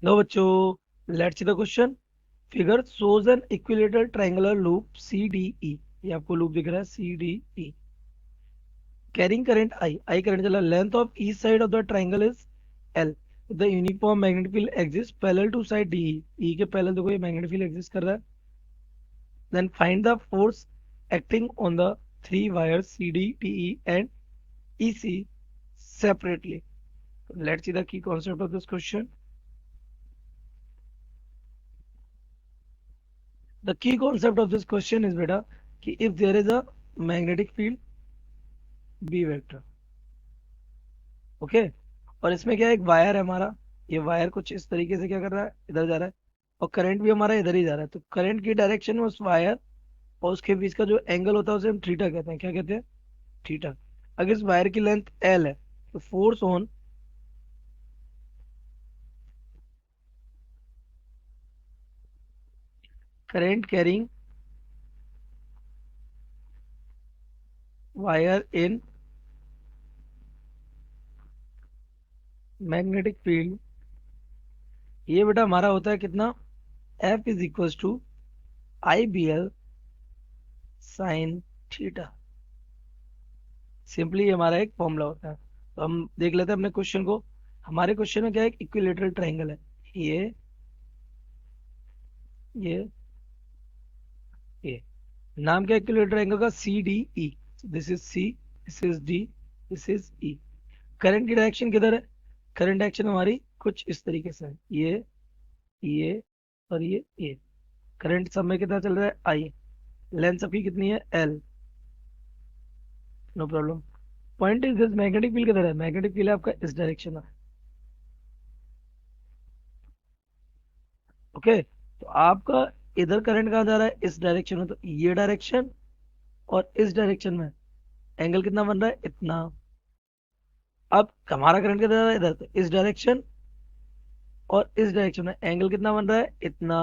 लो बच्चों, let's see the question. Figure shows an equilateral triangular loop CDE। ये आपको loop दिख रहा है CDE। Carrying current I current चला। Length of each side of the triangle is L। The uniform magnetic field exists parallel to side DE। E के parallel देखो ये magnetic field exist कर रहा है। Then find the force acting on the three wires CD, DE and EC separately। Let's see the key concept of this question। The key concept of this question is बेटा कि if there is a magnetic field B vector, okay, और इसमें क्या है, एक wire है हमारा। ये वायर कुछ इस तरीके से क्या कर रहा है, इधर जा रहा है, और करंट भी हमारा इधर ही जा रहा है। तो करंट की डायरेक्शन में उस वायर और उसके बीच का जो एंगल होता है उसे हम थीटा कहते हैं। क्या कहते हैं? थीटा। अगर इस वायर की लेंथ एल है तो force on current carrying wire in magnetic field, ये बेटा हमारा होता है कितना, F is equal to I B L sine theta. Simply हमारा एक फॉर्मूला होता है। तो हम देख लेते हैं अपने क्वेश्चन को। हमारे क्वेश्चन में क्या है, इक्विलेटरल ट्रायंगल है। ये ये ये नाम क्या है इक्विलेटरल ट्रायंगल का? C D E. This is C, this is D, this is E. Current की डायरेक्शन किधर है? करंट डायरेक्शन हमारी कुछ इस तरीके से है, ये और ये। करंट सब में कितना चल रहा है? आई। लेंथ सबकी कितनी है? L. No problem. Point is this, magnetic field किधर है? मैग्नेटिक फील्ड है आपका इस डायरेक्शन में। ओके, तो आपका इधर करंट कहाँ जा रहा है? इस डायरेक्शन में। तो ये डायरेक्शन और इस डायरेक्शन में एंगल कितना बन रहा है? इतना। अब हमारा करंट किधर जा रहा है? इधर। तो इस डायरेक्शन और इस डायरेक्शन में एंगल कितना बन रहा है? इतना।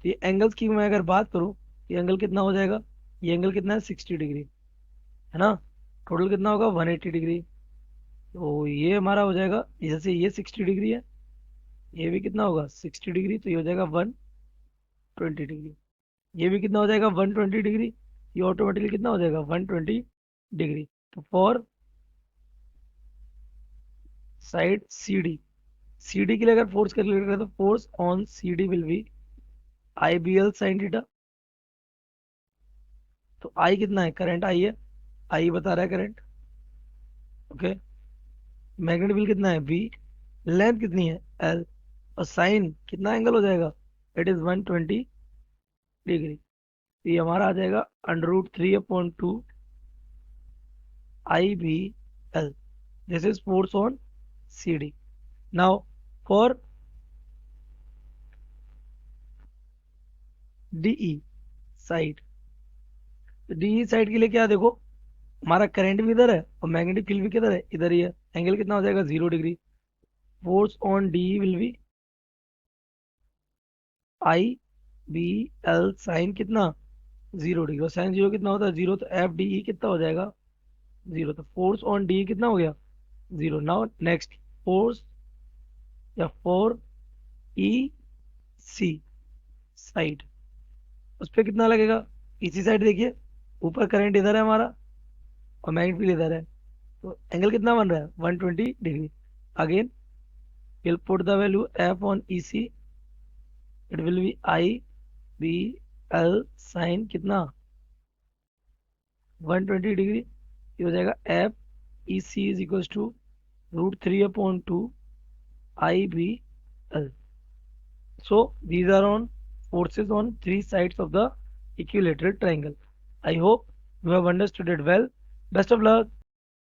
तो ये एंगल्स की मैं अगर बात करूं, ये एंगल कितना हो जाएगा? ये एंगल कितना है? 60 डिग्री, है ना। टोटल कितना होगा? 180 डिग्री। तो ये हमारा हो जाएगा, जैसे ये 60 डिग्री है, ये भी कितना होगा? 60 डिग्री। तो ये हो जाएगा 120 डिग्री। ये भी कितना हो जाएगा? 120 डिग्री। ये ऑटोमेटिकली कितना हो जाएगा? 120 डिग्री। तो for side C D, C D के लिए अगर फोर्स कैलकुलेट करें तो force on C D will be I B L sine theta. तो आई कितना है? करंट आई है, आई बता रहा है करंट। ओके, मैग्नेटिक फील्ड कितना है? बी। लेंथ कितनी है? एल। और साइन कितना एंगल हो जाएगा? It is 120 degree. तो ये हमारा आ जाएगा √3/2 I B L. This is force on C D. Now for DE side, DE side के लिए क्या देखो, हमारा करंट भी इधर है और मैग्नेटिक फील्ड भी किधर है? इधर ही है। एंगल कितना हो जाएगा? 0 degree. Force on DE will be I B L sine कितना? 0 डिग्री। और साइन जीरो कितना होता है? जीरो। तो एफ डी ई कितना हो जाएगा? जीरो। तो फोर्स ऑन डी कितना हो गया? जीरो। नाउ नेक्स्ट, फोर्स या फोर ई सी साइड, उस पर कितना लगेगा? इसी साइड देखिए, ऊपर करंट इधर है हमारा और मैग्नेटिक फील्ड इधर है। तो एंगल कितना बन रहा है? 120 degree. Again will put the value F on E C, it will be I B L sine कितना? 120 डिग्री। ये हो जाएगा F E C is equal to √3/2 I B L. So these are on forces on three sides of the equilateral triangle. I hope you have understood it well. Best of luck.